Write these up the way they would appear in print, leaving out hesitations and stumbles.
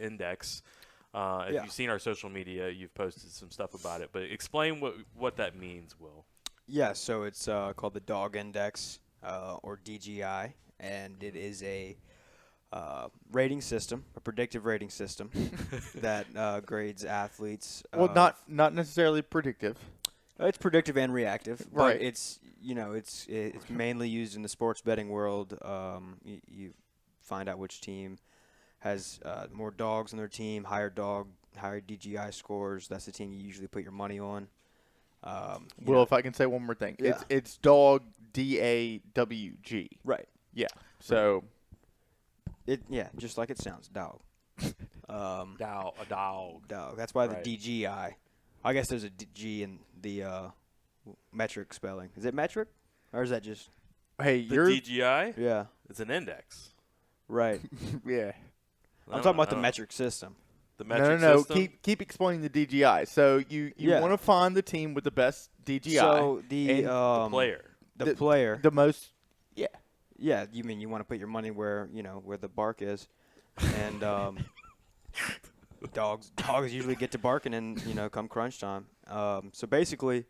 Index. If you've seen our social media, you've posted some stuff about it. But explain what that means, Will. Yeah, so it's called the Dawg Index, or DGI, and it is a rating system, a predictive rating system that grades athletes. Well, not necessarily predictive. It's predictive and reactive, but Right. it's mainly used in the sports betting world. You find out which team has more dogs on their team, higher DGI scores. That's the team you usually put your money on. Well, if I can say one more thing, Yeah. it's Dawg, DAWG. Right. Yeah. So just like it sounds, dog. A dog. Dog. That's why Right. the DGI. I guess there's a G in the metric spelling. Is it metric, or is that just? hey, The you're DGI? Yeah. It's an index. Right. yeah. I'm talking about the metric system. The metric No. system? Keep explaining the DGI. So you Yeah. want to find the team with the best DGI. So the the player. the player. the most. Yeah. Yeah, you mean you want to put your money where the bark is, and dogs usually get to barking and come crunch time. So basically,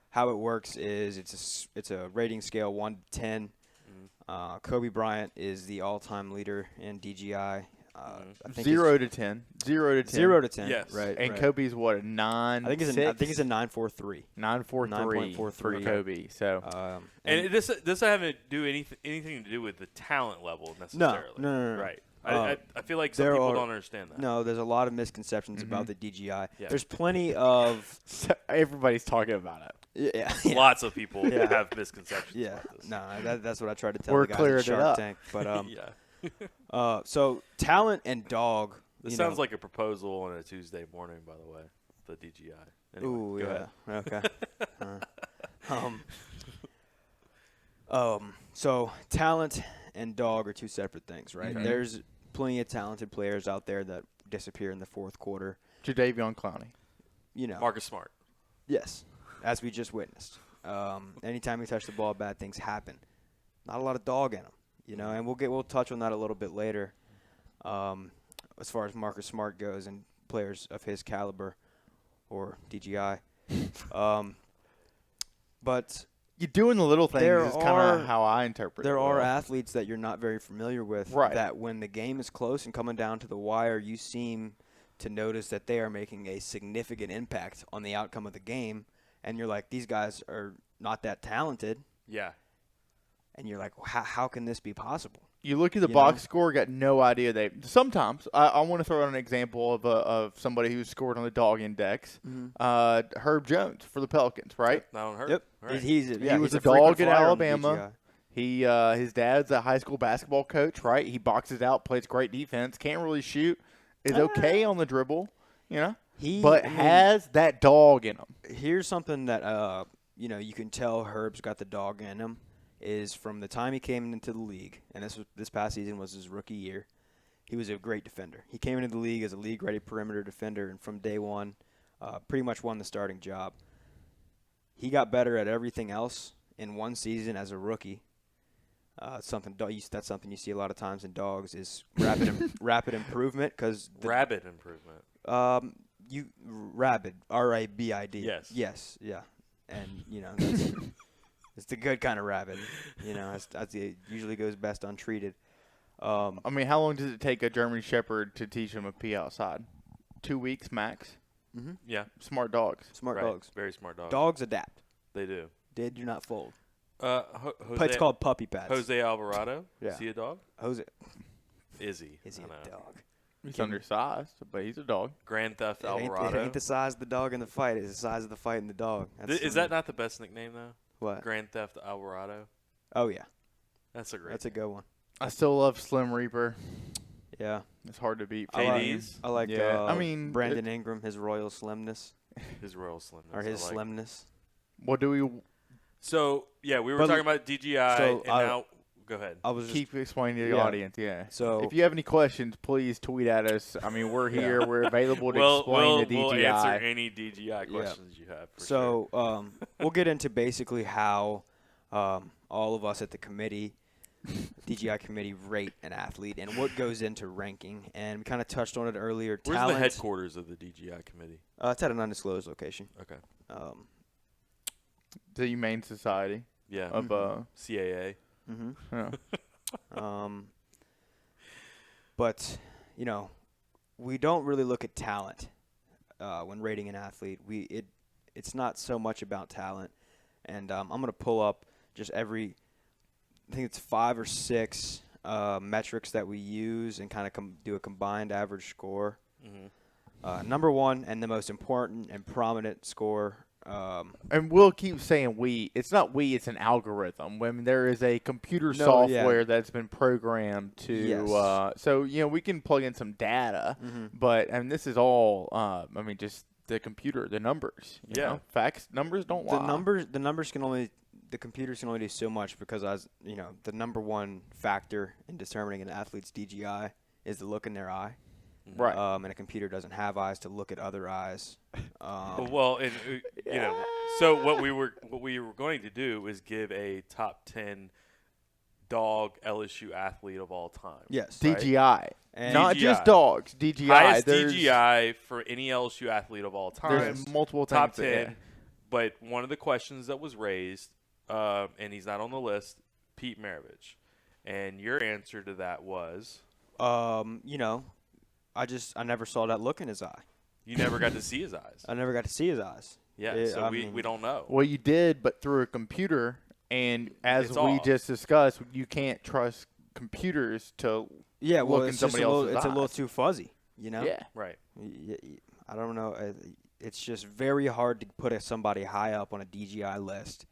how it works is it's a rating scale 1 to 10. Kobe Bryant is the all-time leader in DGI. I think 0 to 10. 0 to 10. 0 to 10. Yes. Right. And right. Kobe's what, a 9? I think it's a 9.43. 9.43 for 9.43. Kobe. So And this doesn't have anything to do with the talent level necessarily. No. Right. I feel like some there people are- don't understand that. No, there's a lot of misconceptions about the DGI. Yeah. There's plenty of everybody's talking about it. yeah. Lots of people Yeah. have misconceptions Yeah, about this. no, that's what I tried to tell We're the guys clearing at it Shark up. Tank. But Yeah. so talent and dog. This sounds like a proposal on a Tuesday morning, by the way, the DGI. Anyway, Ooh, go yeah. ahead. Okay. So talent and dog are two separate things, right? Mhm. There's plenty of talented players out there that disappear in the fourth quarter. Jadeveon Clowney. Marcus Smart. Yes, as we just witnessed. Anytime you touch the ball, bad things happen. Not a lot of dog in them, and we'll touch on that a little bit later. As far as Marcus Smart goes and players of his caliber, or DGI. But You're doing the little things There is kind are- of how I interpret it. there are Will. athletes that you're not very familiar with Right. that when the game is close and coming down to the wire, you seem to notice that they are making a significant impact on the outcome of the game. And you're like, these guys are not that talented. Yeah. And you're like, how can this be possible? You look at the you box know? score, got no idea. Sometimes I want to throw out an example of somebody who scored on the Dawg Index. Herb Jones for the Pelicans, right? Not on her. Yep. All right. He was a frequent dog at flyer on the Alabama. His dad's a high school basketball coach, right? He boxes out, plays great defense, can't really shoot, is okay on the dribble, but has that dog in him. Here's something that you can tell Herb's got the dog in him is from the time he came into the league, and this past season was his rookie year. He was a great defender. He came into the league as a league-ready perimeter defender, and from day one, pretty much won the starting job. He got better at everything else in one season as a rookie. That's something you see a lot of times in dogs is rapid improvement because Rabbit improvement. rabid, RABID. Yes. Yeah, and that's, it's the good kind of rabbit. It usually goes best untreated. I mean, how long does it take a German Shepherd to teach him a pee outside? 2 weeks max. Mm-hmm. Yeah. Smart dogs. Smart Right. dogs. Very smart dogs. Dogs adapt. They do. They do not fold. Jose, It's called puppy pads. Jose Alvarado. Yeah. Is he a dog? Jose. Is he? Is he I a know. dog? He's undersized, but he's a dog. Grand Theft It Alvarado. ain't the size of the dog in the fight. It's the size of the fight in the dog. Is that not the best nickname though? what? Grand Theft Alvarado. Oh yeah, That's a great. that's a good one. I still love Slim Reaper. Yeah. It's hard to beat. JD's. I like. Yeah, I mean, Brandon Ingram, his royal slimness His royal slimness. or his I like. slimness. What do we So yeah, we were But- talking about DGI, so, and now go ahead. I was just keep explaining to the Yeah. audience? Yeah. So- if you have any questions, please tweet at us. I mean, we're here. We're available to We'll explain the DGI. answer any DGI questions you have. For sure. So we'll get into basically how all of us at the committee DGI committee rate an athlete and what goes into ranking. And we kind of touched on it earlier. Where's Talent, the headquarters of the DGI committee? It's at an undisclosed location. Okay. The Humane Society. Yeah. Of CAA. Mm-hmm. Yeah. But, we don't really look at talent when rating an athlete. It's not so much about talent. And I'm going to pull up just I think it's 5 or 6 metrics that we use and kind of do a combined average score. Mm-hmm. Number one and the most important and prominent score. And we'll keep saying we. It's not we. It's an algorithm. When there is a computer software that's been programmed to. Yes. So we can plug in some data, but this is all. Just the computer, the numbers. You know? Facts, numbers don't lie. The computers can only do so much because the number one factor in determining an athlete's DGI is the look in their eye. Right. And a computer doesn't have eyes to look at other eyes. So what we were going to do is give a top 10 dog LSU athlete of all time. Yes. DGI. And Not DGI. just dogs. DGI. Highest DGI for any LSU athlete of all time. There's multiple top things 10. But one of the questions that was raised, and he's not on the list, Pete Maravich. And your answer to that was? I never saw that look in his eye. You never got to see his eyes. I never got to see his eyes. Yeah, so we don't know. Well, you did, but through a computer. And as we just discussed, you can't trust computers to look in somebody else's eyes. It's a little too fuzzy, Yeah. Right. I don't know. It's just very hard to put somebody high up on a DGI list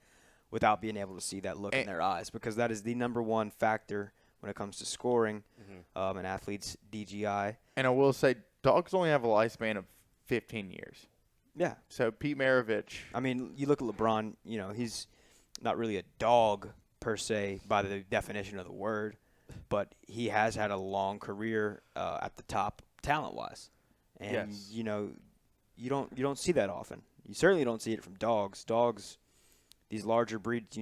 without being able to see that look in their eyes, because that is the number one factor when it comes to scoring an athlete's DGI. And I will say, dogs only have a lifespan of 15 years. Yeah. So Pete Maravich. You look at LeBron, he's not really a dog per se by the definition of the word, but he has had a long career at the top talent-wise. And, you don't see that often. You certainly don't see it from dogs. Dogs, these larger breeds,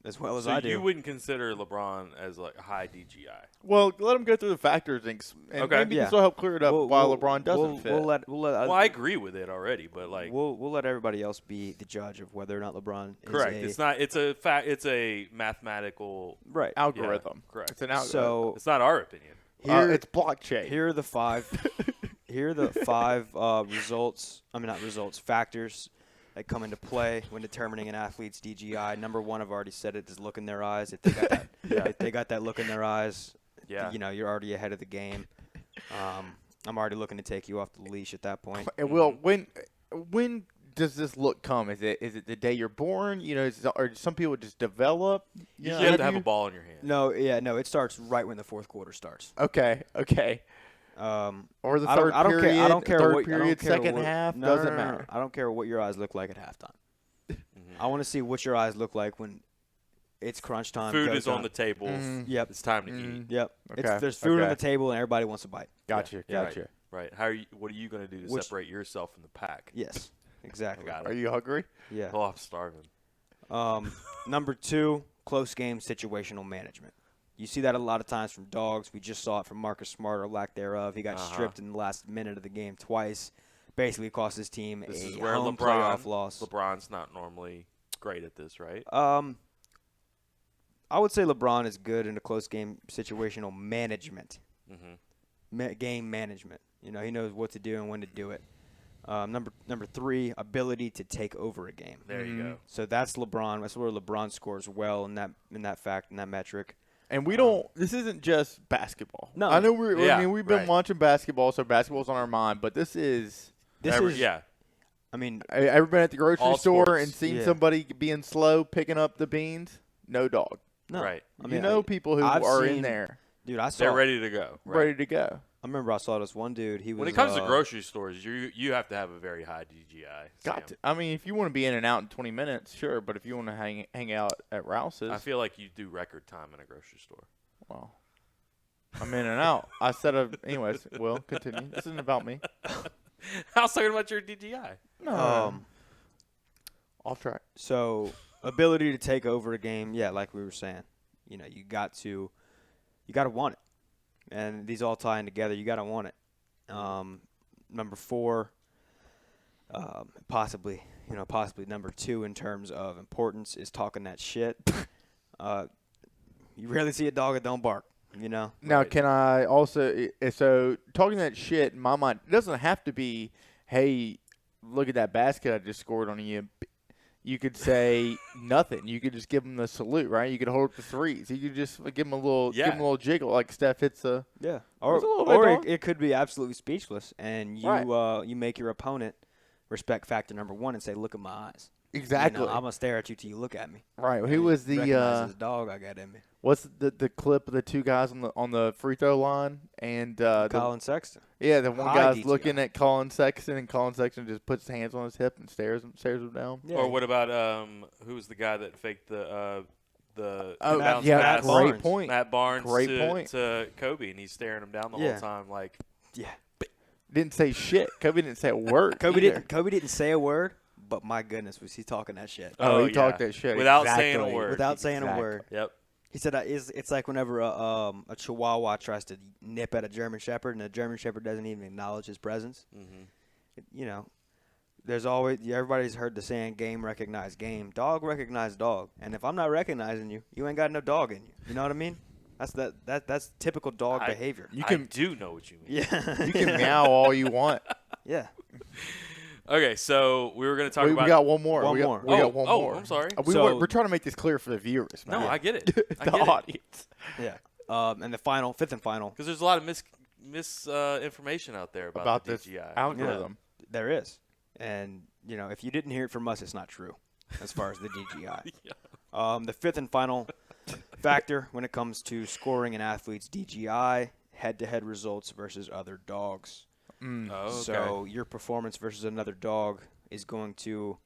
as well as I do. So you wouldn't consider LeBron as like a high DGI? Well, let him go through the factors and maybe this will help clear it up why LeBron doesn't fit. I agree with it already, but we'll let everybody else be the judge of whether or not LeBron is correct. It's a mathematical algorithm. Yeah, correct. It's an algorithm. So it's not our opinion. It's blockchain. Here are the 5. Here are the 5 factors that come into play when determining an athlete's DGI. Number one, I've already said it, is look in their eyes. If they got that, if they got that look in their eyes, you're already ahead of the game. I'm already looking to take you off the leash at that point. Well, when does this look come? Is it the day you're born? Or some people just develop? You have to have a ball in your hand. No, it starts right when the fourth quarter starts. Okay. Or the third period. I don't care. Third period, second half. Doesn't matter. I don't care what your eyes look like at halftime. I want to see what your eyes look like when it's crunch time. Food is on the table. Yep. It's time to eat. Yep. Okay. There's food on the table and everybody wants a bite. Gotcha. Right. What are you going to do to separate yourself from the pack? Yes. Exactly. Are you hungry? Yeah. Oh, I'm starving. Number 2, close game situational management. You see that a lot of times from Dogs. We just saw it from Marcus Smart, or lack thereof. He got stripped in the last minute of the game twice. Basically cost his team this a is where home playoff loss. LeBron's not normally great at this, right? I would say LeBron is good in a close game situational management. Game management. He knows what to do and when to do it. Number 3, ability to take over a game. There you go. So that's LeBron. That's where LeBron scores well in that metric. And we don't. This isn't just basketball. No, I know we've been watching basketball, so basketball's on our mind. But this is. I mean, ever been at the grocery store sports. and seen somebody being slow picking up the beans? No dog. No. Right. I mean, people who are in there. Dude, they're ready to go. Right. Ready to go. I remember I saw this one dude. When it comes to grocery stores, you have to have a very high DGI. Got to. I mean, if you want to be in and out in 20 minutes, sure. But if you want to hang out at Rouse's, I feel like you do record time in a grocery store. Well, I'm in and out. Anyways, Will, continue. This isn't about me. I was talking about your DGI. No. Off track. So, ability to take over a game, like we were saying. you got to want it, and these all tie in together. You got to want it. Number 4, possibly number 2 in terms of importance is talking that shit. You rarely see a dog that don't bark. Now, right. Can I also so talking that shit in my mind, it doesn't have to be, hey, look at that basket I just scored on you. You could say nothing. You could just give him the salute, right? You could hold up the threes. You could just give him a little jiggle like Steph hits a or it could be absolutely speechless, and you make your opponent respect factor number 1 and say, look at my eyes. Exactly. I'm gonna stare at you till you look at me. Right. Who was the recognize this dog I got in me? What's the clip of the 2 guys on the free throw line and Colin Sexton? Yeah, the one guy's DGI. looking at Colin Sexton, and Colin Sexton just puts his hands on his hip and stares him down. Yeah. Or what about who's the guy that faked the bounce Matt pass? Great point. Matt Barnes point. to Kobe, and he's staring him down the whole time like. Yeah. Didn't say shit. Kobe didn't say a word. Kobe didn't say a word. But my goodness, was he talking that shit? Oh, he talked that shit without saying a word. Without saying a word. Yep. He said it's like whenever a Chihuahua tries to nip at a German Shepherd, and the German Shepherd doesn't even acknowledge his presence. Mm-hmm. There's always everybody's heard the saying, "Game recognize game." Dog recognize dog. And if I'm not recognizing you, you ain't got no dog in you. You know what I mean? That's typical dog behavior. I do know what you mean. Yeah. You can meow all you want. Yeah. Okay, so we were going to talk about. We got one more. We got one more. I'm sorry. We're trying to make this clear for the viewers, man. No, I get it. The audience. Yeah. And the fifth and final. Because there's a lot of misinformation out there about the this DGI algorithm. Yeah, there is. And, if you didn't hear it from us, it's not true as far as the DGI. Yeah. The fifth and final factor when it comes to scoring an athlete's DGI, head-to-head results versus other dogs. Okay. So your performance versus another dog is going to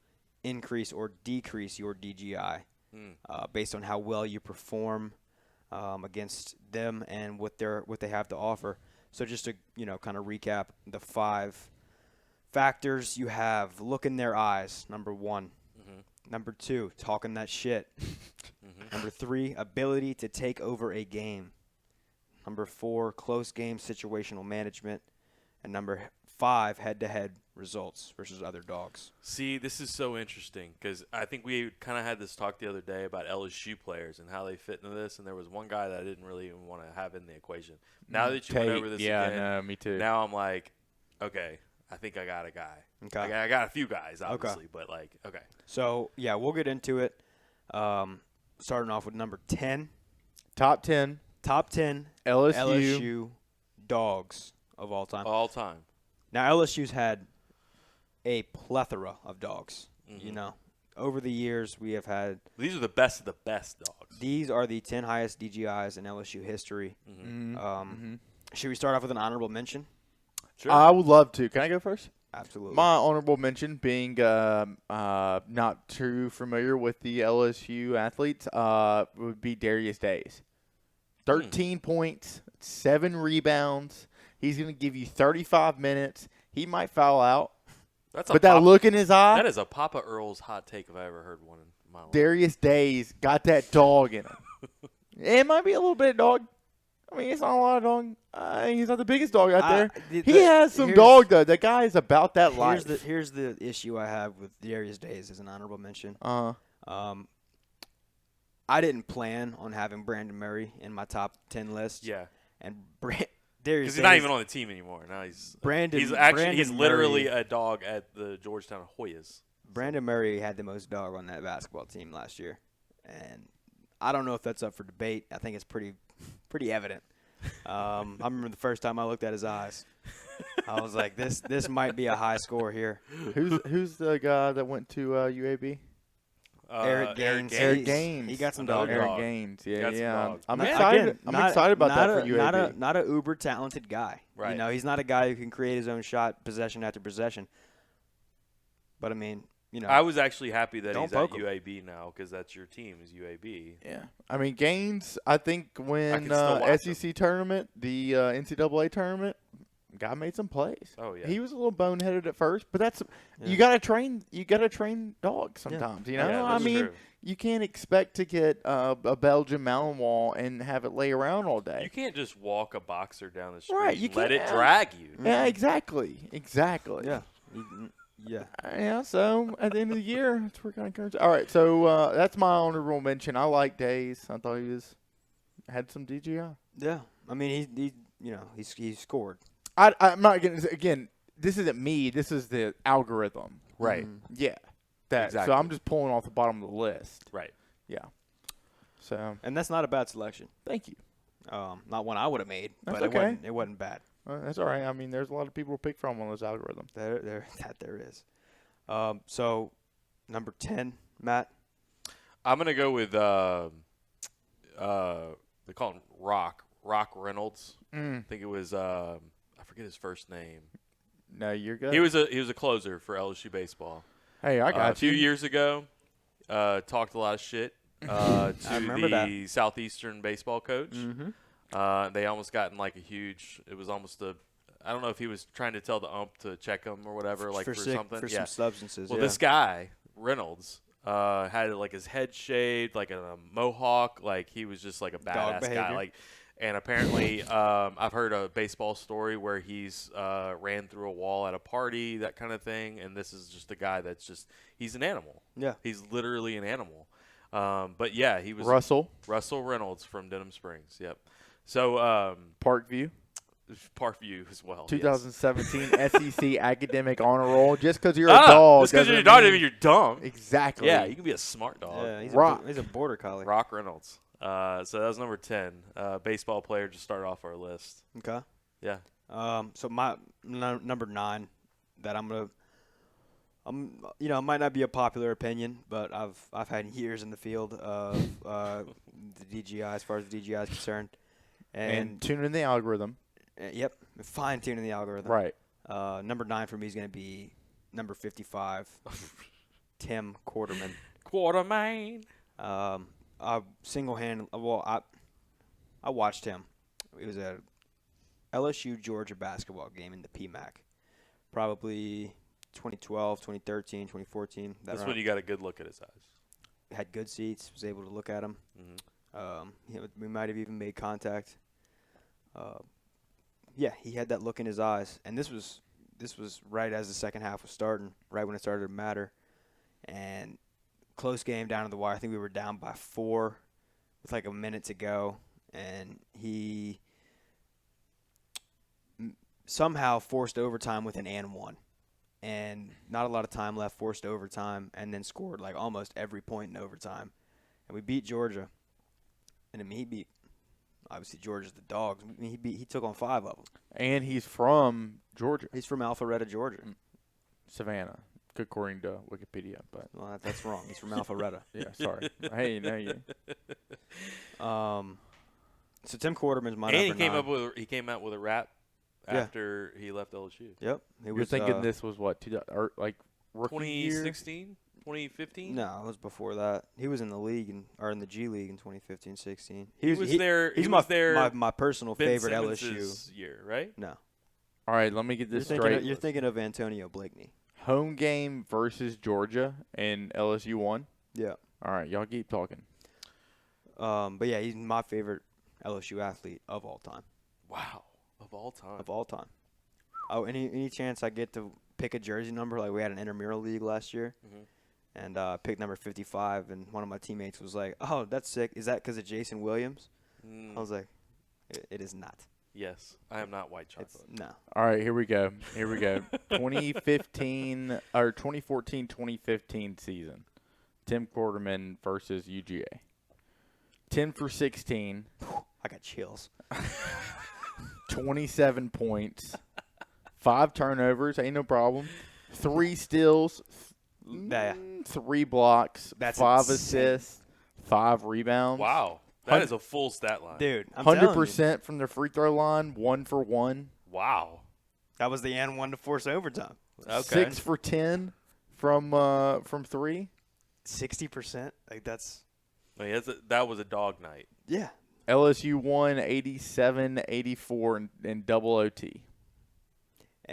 increase or decrease your DGI based on how well you perform against them and what they have to offer. So just to kind of recap the 5 factors you have: look in their eyes, number 1. Number 2, talking that shit. Number 3, ability to take over a game. Number 4, close game situational management. And number 5, head-to-head results versus other dogs. See, this is so interesting because I think we kind of had this talk the other day about LSU players and how they fit into this, and there was one guy that I didn't really even want to have in the equation. Now that you went over this again, no, me too. Now I'm like, okay, I think I got a guy. Okay. I got a few guys, obviously, but okay. So, yeah, we'll get into it. Starting off with number 10. Top 10 LSU dogs of all time. All time. Now, LSU's had a plethora of dogs. Over the years, we have had. These are the best of the best dogs. These are the 10 highest DGIs in LSU history. Should we start off with an honorable mention? Sure. I would love to. Can I go first? Absolutely. My honorable mention, being not too familiar with the LSU athletes, would be Darius Days. 13 points, 7 rebounds. He's going to give you 35 minutes. He might foul out. That look in his eye. That is a Papa Earl's hot take if I ever heard one in my life. Darius Days got that dog in him. It might be a little bit of dog. I mean, it's not a lot of dog. He's not the biggest dog out there. He has some dog, though. That guy is about that life. Here's the issue I have with Darius Days as an honorable mention. I didn't plan on having Brandon Murray in my top 10 list. Yeah. And Darius because he's not even on the team anymore. Now he's literally a dog at the Georgetown Hoyas. Brandon Murray had the most dog on that basketball team last year, and I don't know if that's up for debate. I think it's pretty evident. I remember the first time I looked at his eyes, I was like, "This might be a high score here." Who's the guy that went to UAB? Eric Gaines. Eric Gaines. He got some dog. Eric Gaines. Yeah. I'm excited. I'm excited about that for UAB. Not a uber talented guy. Right. He's not a guy who can create his own shot possession after possession. But I mean, I was actually happy that he's at him. UAB now because that's your team is UAB. Yeah. I mean, Gaines, I think when SEC tournament, the NCAA tournament, guy made some plays. Oh yeah. He was a little boneheaded at first, but that's you gotta train dogs sometimes. You know, I mean, true. you can't expect to get a Belgian Malinois and have it lay around all day. You can't just walk a boxer down the street Right, you and let it can't. drag you. Yeah, exactly. Yeah. Yeah. Yeah, so at the end of the year, that's where kind of all right, so that's my honorable mention. I like Days. I thought he had some DGI. Yeah. I mean, he scored. I'm not getting again. This isn't me. This is the algorithm. Right. Yeah. That. Exactly. So I'm just pulling off the bottom of the list. Right. Yeah. So And that's not a bad selection. thank you. Not one I would have made, That's but okay. it wasn't bad. That's all right. I mean, there's a lot of people to pick from on those algorithms. There is. So number 10, Matt. I'm gonna go with they call him Rock Reynolds. I think it was I forget his first name. No, you're good. He was a closer for LSU baseball. Hey, I got a few years ago. Talked a lot of shit to the Southeastern baseball coach. Mm-hmm. They almost got in like a huge. It was almost I don't know if he was trying to tell the ump to check him or whatever, like for something. Some substances. Well, this guy Reynolds had like his head shaved, like a mohawk, like he was just like a badass guy. Like, and apparently, I've heard a baseball story where he's ran through a wall at a party, that kind of thing. And this is just a guy that's he's an animal. Yeah, he's literally an animal. But yeah, he was Russell Reynolds from Denham Springs. Yep. So Parkview as well. 2017 SEC academic honor roll. Just because you're a dog, just because you're a dog doesn't mean you're dumb. Exactly. Yeah, you can be a smart dog. Yeah, he's a border collie. Rock Reynolds. So that was number 10. Baseball player to start off our list. Okay. Yeah. So my number 9 that it might not be a popular opinion, but I've had years in the field of the DGI as far as the DGI is concerned, and tune in the algorithm. Yep, fine tuning the algorithm. Right. Number 9 for me is going to be number 55, Tim Quarterman. Quarterman. I single-handedly. Well, I watched him. It was a LSU Georgia basketball game in the PMAC, probably 2012, 2013, 2014. That's when you got a good look at his eyes. Had good seats. Was able to look at him. Mm-hmm. We might have even made contact. Yeah, he had that look in his eyes, and this was right as the second half was starting, right when it started to matter, and close game down to the wire. I think we were down by 4 with like a minute to go, and he somehow forced overtime with an and one, and not a lot of time left, forced overtime, and then scored like almost every point in overtime, and we beat Georgia, and I mean he beat. Obviously, Georgia's the Dogs. I mean, he took on 5 of them. And he's from Georgia. He's from Alpharetta, Georgia. Savannah, according to Wikipedia. But well, that's wrong. He's from Alpharetta. Yeah, sorry. Hey, no, you. So Tim Quarterman's my and number 9. he came out with a rap after he left LSU. Yep. You're thinking this was what, like rookie 2016? 2015? No, it was before that. He was in the league or in the G League in 2015-16. He was there. He's my personal favorite LSU year, right? No. All right, let me get this straight. You're thinking of Antonio Blakeney. Home game versus Georgia, and LSU won? Yeah. All right, y'all keep talking. But yeah, he's my favorite LSU athlete of all time. Wow. Of all time. Of all time. Oh, any chance I get to pick a jersey number? Like we had an intramural league last year. Mm-hmm. And picked number 55, and one of my teammates was like, "Oh, that's sick. Is that because of Jason Williams?" I was like, "It is not." Yes, I am not white chocolate. No. All right, here we go. 2015 or 2014-2015 season. Tim Quarterman versus UGA. 10 for 16. I got chills. 27 points. 5 turnovers, ain't no problem. 3 steals. 3 blocks, that's 5 insane. assists, 5 rebounds. Wow. That is a full stat line. Dude, I'm 100% from the free throw line, 1 for 1. Wow. That was the and one to force overtime. Okay. 6 for 10 from 3. 60%. Like that's. I mean, that was a dog night. Yeah. LSU won 87-84 in double OT.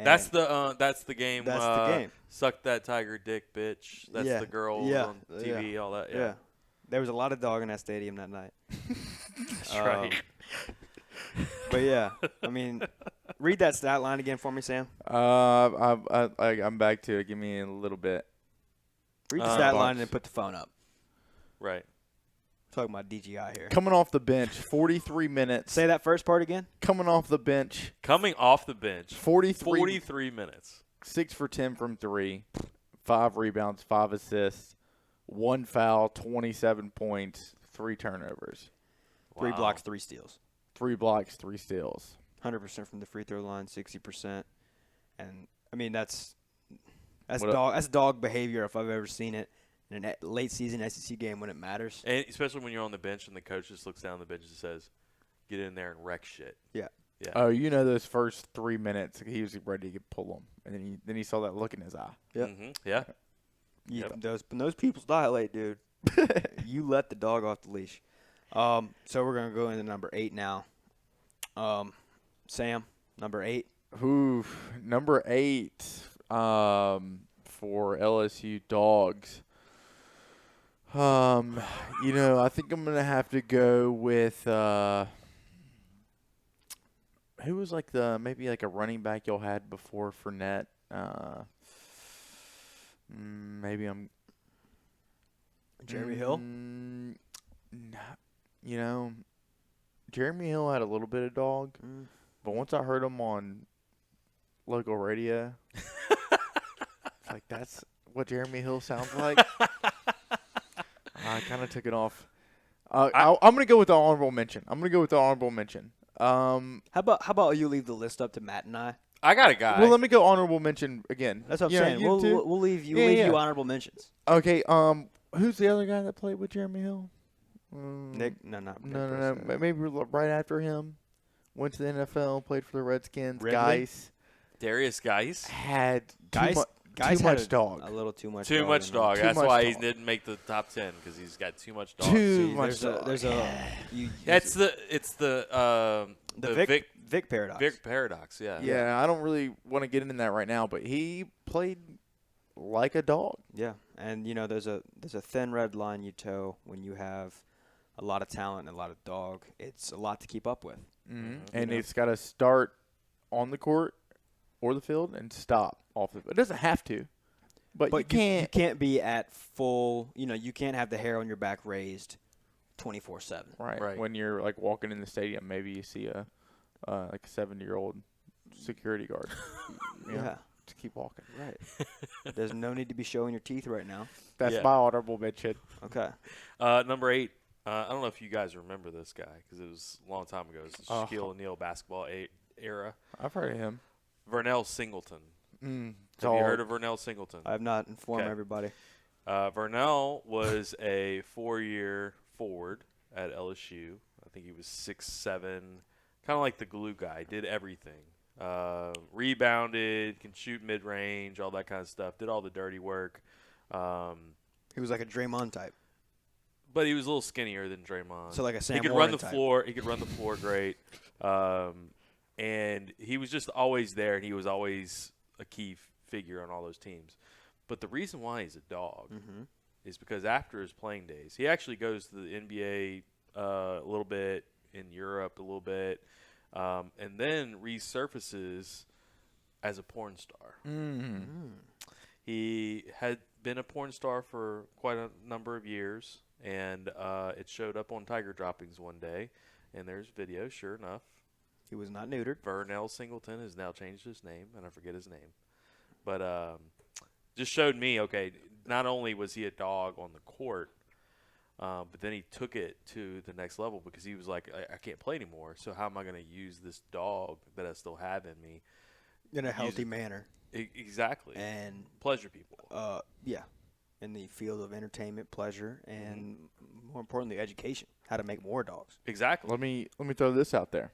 That's the game. That's the game. Suck that tiger dick, bitch. That's Yeah. the girl on TV. All that. Yeah. There was a lot of dog in that stadium that night. That's right. But yeah, I mean, read that stat line again for me, Sam. I'm back to it. Give me a little bit. Read the stat line and then put the phone up. Right. Talking about DGI here. Coming off the bench, 43 minutes. Say that first part again. Coming off the bench. 43 minutes. 6 for 10 from 3. 5 rebounds, 5 assists, 1 foul, 27 points, 3 turnovers. 3 blocks, 3 steals. 3 blocks, 3 steals. 100% from the free throw line, 60%. And, I mean, that's dog behavior if I've ever seen it in a late season SEC game when it matters. And especially when you're on the bench and the coach just looks down the bench and says, get in there and wreck shit. Yeah. Yeah. Oh, you know those first 3 minutes, he was ready to pull them. And then he saw that look in his eye. Yep. Mm-hmm. Yeah. Yeah. Those people's dilate, dude. You let the dog off the leash. So we're going to go into number 8 now. Sam, number 8. Ooh, number 8 for LSU Dawgs. I think I'm going to have to go with who was maybe a running back y'all had before Fournette. Maybe I'm Jeremy Hill? Jeremy Hill had a little bit of dog, but once I heard him on local radio, it's like that's what Jeremy Hill sounds like. I kind of took it off. I'm going to go with the honorable mention. How about you leave the list up to Matt and I? I got a guy. Well, let me go honorable mention again. That's what I'm saying. We'll leave you honorable mentions. Okay. Who's the other guy that played with Jeremy Hill? Nick? No. Maybe right after him. Went to the NFL, played for the Redskins. Ridley? Geis. Darius Geis Had Geis too much dog. A little too much. Too dog much in dog. him. That's much why he dog. didn't make the top 10 because he's got too much dog. Too See, much dog. There's It's the Vic paradox. Vic paradox. Yeah. Yeah, I don't really want to get into that right now, but he played like a dog. Yeah, and there's a thin red line you toe when you have a lot of talent and a lot of dog. It's a lot to keep up with. Mm-hmm. And it's got to start on the court or the field and stop off the field. It doesn't have to, but you can't. You can't be at full. You can't have the hair on your back raised 24/7. Right. When you're walking in the stadium, maybe you see a 70-year-old security guard. Yeah. Just keep walking. Right. There's no need to be showing your teeth right now. That's my honorable mention. Okay. Number 8. I don't know if you guys remember this guy because it was a long time ago. It was the Shaquille O'Neal basketball era. I've heard of him. Vernell Singleton. Have you heard of Vernell Singleton? I have not informed everybody. Vernell was a 4-year forward at LSU. I think he was 6'7", kind of like the glue guy. Did everything. Rebounded, can shoot mid-range, all that kind of stuff. Did all the dirty work. He was like a Draymond type. But he was a little skinnier than Draymond. So like a Sam He could Warren run the type. floor. He could run the floor great. And he was just always there, and he was always a key figure on all those teams. But the reason why he's a dog is because after his playing days, he actually goes to the NBA a little bit, in Europe a little bit, and then resurfaces as a porn star. He had been a porn star for quite a number of years, and it showed up on Tiger Droppings one day, and there's video, sure enough. He was not neutered. Vernell Singleton has now changed his name, and I forget his name. But just showed me, okay, not only was he a dog on the court, but then he took it to the next level because he was like, I can't play anymore, so how am I going to use this dog that I still have in me? In a healthy manner. Exactly. And pleasure people. Yeah. In the field of entertainment, pleasure, and more importantly, education. How to make more dogs. Exactly. Let me throw this out there.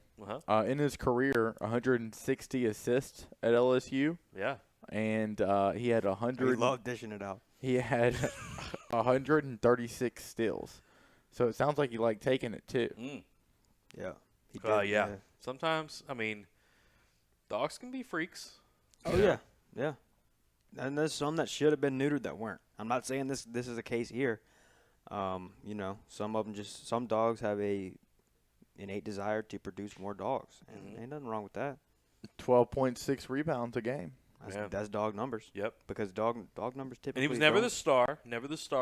In his career, 160 assists at LSU. Yeah. And he had 100. We love dishing it out. He had 136 steals. So it sounds like he liked taking it too. Yeah. He did, yeah. Sometimes, I mean, dogs can be freaks. Oh, yeah. And there's some that should have been neutered that weren't. I'm not saying this is a case here. Some of them some dogs have a innate desire to produce more dogs, and ain't nothing wrong with that. 12.6 rebounds a game. That's dog numbers. Yep. Because dog numbers typically. And he was never the star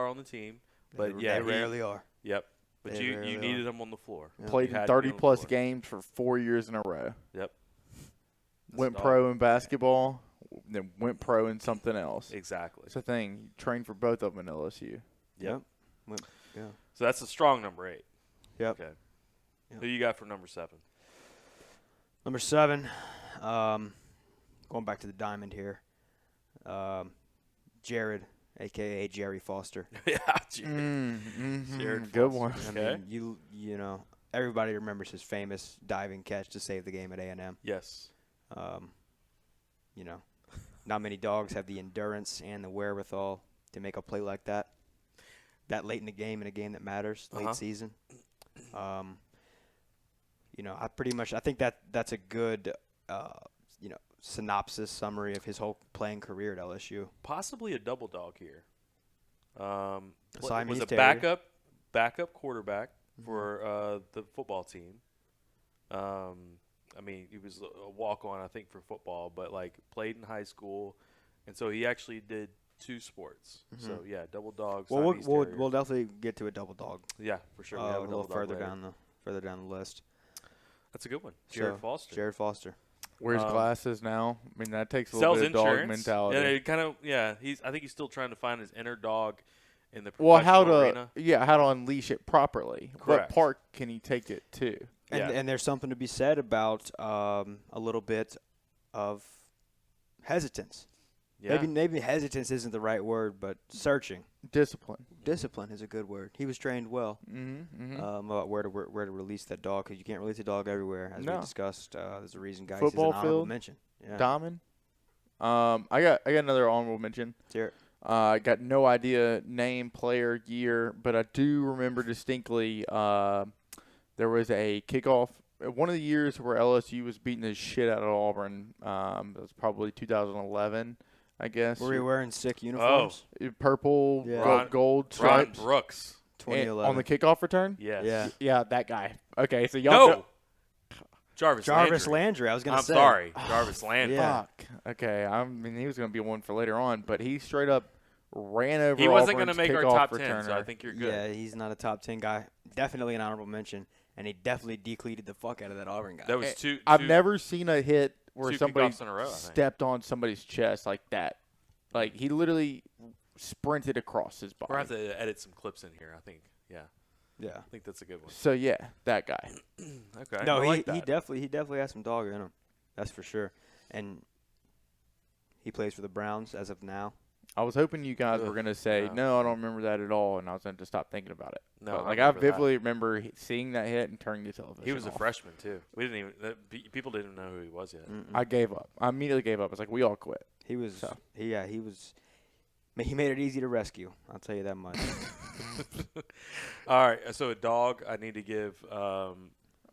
on the team, but they rarely are. Yep. But you needed him on the floor. Yep. Played in 30-plus games for 4 years in a row. Yep. Went pro in basketball, then went pro in something else. Exactly. It's the thing. You trained for both of them in LSU. Yep. Yeah. So that's a strong number 8. Yep. Okay. Yep. Who you got for number 7? Number 7, going back to the diamond here, Jared, a.k.a. Jerry Foster. Yeah, Jared Good Foster. one. I mean, you know, everybody remembers his famous diving catch to save the game at A&M. Yes. Not many dogs have the endurance and the wherewithal to make a play like that late in the game, in a game that matters, late season. I think that's a good, summary of his whole playing career at LSU. Possibly a double dog here. Siamese Was a Terrier. backup quarterback for the football team. He was a walk-on, I think, for football, but played in high school, and so he actually did 2 sports. So yeah, double dog. Well, we'll definitely get to a double dog. Yeah, for sure. A little further down the list. That's a good one. Jared Foster. Jared Foster. Wears glasses now. I mean, that takes a little bit of dog mentality. Yeah, it kind of. Yeah, I think he's still trying to find his inner dog in the professional arena. How to unleash it properly. Correct. What part can he take it to? And there's something to be said about a little bit of hesitance. Yeah. Maybe hesitance isn't the right word, but searching. Discipline. Discipline is a good word. He was trained well about where to release that dog, because you can't release a dog everywhere, as we discussed. There's a reason, guys. Football he's an honorable field. mention. Yeah. Diamond. I got another honorable mention. Sure. I got no idea name, player, year, but I do remember distinctly there was a kickoff. One of the years where LSU was beating the shit out of Auburn, it was probably 2011, I guess. Were we wearing sick uniforms? Purple, gold Ron stripes. Brooks. 2011. On the kickoff return? Yes. Yeah, that guy. Okay, so y'all No. Jarvis Landry. I was going to say. I'm sorry. Jarvis Landry. Yeah. Fuck. Okay, he was going to be one for later on, but he straight up ran over He wasn't going to make our kickoff top returner. 10, so I think you're good. Yeah, he's not a top 10 guy. Definitely an honorable mention, and he definitely decleated the fuck out of that Auburn guy. That was two. I've never seen a hit where 2 somebody kickoffs in a row, I think. stepped on somebody's chest like that. Like, he literally sprinted across his body. We'll have to edit some clips in here, I think. Yeah. Yeah. I think that's a good one. So, yeah, that guy. Okay. No, I like that. he definitely has some dog in him. That's for sure. And he plays for the Browns as of now. I was hoping you guys were going to say, no, I don't remember that at all, and I was going to stop thinking about it. No, but, I I vividly remember seeing that hit and turning the television He was off. a freshman, too. We didn't even people didn't know who he was yet. I gave up. I immediately gave up. I was like, we all quit. He was he made it easy to rescue. I'll tell you that much. All right, so a dog I need to give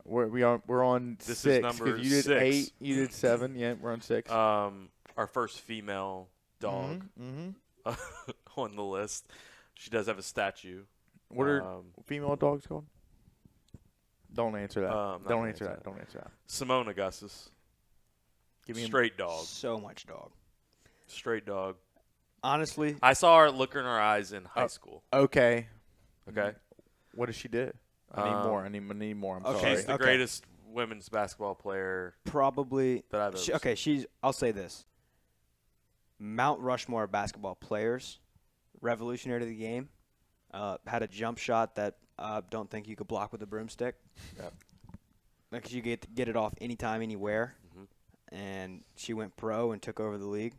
We're on This is 6 number because you did 6. 8, you did 7. Yeah, we're on 6. our first female dog on the list. She does have a statue. What are female dogs called? Don't answer that. Don't answer that. Simone Augustus. Give me Straight dog. So much dog. Straight dog. Honestly, I saw her look in her eyes in high school. Okay. Okay. What does she do? I need more. I need more. I'm Okay. sorry. She's the greatest women's basketball player probably that I've ever seen. I'll say this. Mount Rushmore of basketball players, revolutionary to the game, had a jump shot that I don't think you could block with a broomstick. Yep. Because you get it off anytime, anywhere. And she went pro and took over the league.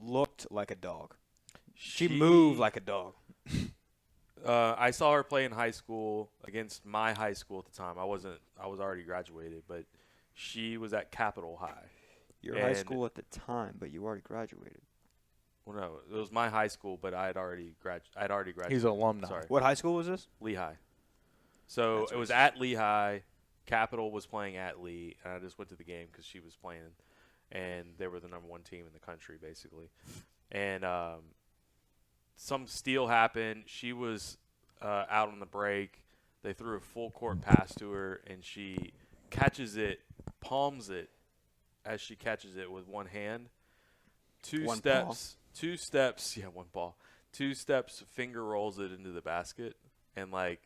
Looked like a dog. She moved like a dog. I saw her play in high school against my high school at the time. I was already graduated, but she was at Capitol High. Your high school at the time, but you already graduated. Well, no, it was my high school, but I had already graduated. He's an alumni. Sorry. What high school was this? Lehigh. So it was at Lehigh. Capitol was playing at Lee, and I just went to the game because she was playing. and they were the number 1 team in the country basically. And some steal happened. She was out on the break. They threw a full court pass to her, and she catches it, palms it as she catches it with one hand. One ball. 2 steps, finger rolls it into the basket, and like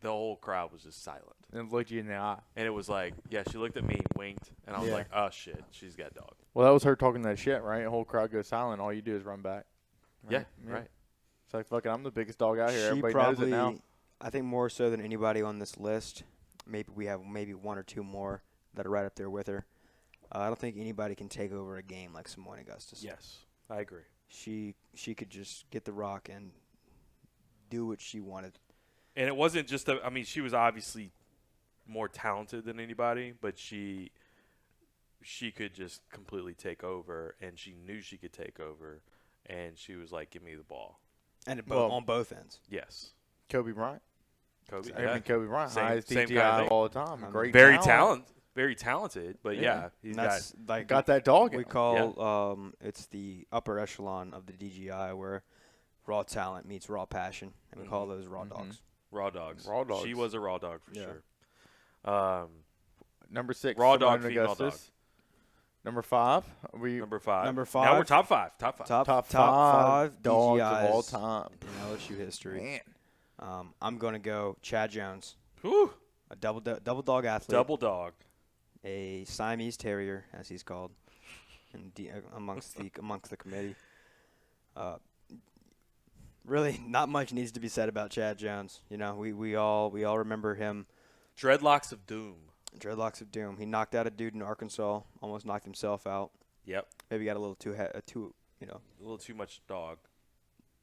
the whole crowd was just silent. And looked you in the eye. And it was like, yeah, she looked at me, winked, and I was like, oh shit, she's got dog. Well, that was her talking that shit, right? The whole crowd goes silent. All you do is run back. Right? Yeah, right. It's like, fucking, I'm the biggest dog out here. She Everybody probably, knows it now. I think more so than anybody on this list. Maybe we have 1 or 2 more that are right up there with her. I don't think anybody can take over a game like Simone Augustus. Yes, I agree. She could just get the rock and do what she wanted. And it wasn't just she was obviously more talented than anybody, but she could just completely take over, and she knew she could take over, and she was like, give me the ball. And on both ends. Yes. Kobe Bryant. Kobe Bryant, highest same DGI kind of of all the time. Great very talent. Very talented, but he's got that dog in we him. call it's the upper echelon of the DGI where raw talent meets raw passion, and we call those raw dogs. Raw dogs. Raw dogs. She was a raw dog for sure. Number 6, raw dog, Simone female Augustus. dog. Number 5. Number 5. Now we're top 5. Top 5 dogs DGIs of all time in LSU history. Man. I'm gonna go Chad Jones. Whew. A double dog athlete. Double dog. A Siamese Terrier, as he's called, amongst the committee. Really, not much needs to be said about Chad Jones. You know, we all remember him. Dreadlocks of doom. Dreadlocks of doom. He knocked out a dude in Arkansas, almost knocked himself out. Yep. Maybe got a little too a little too much dog.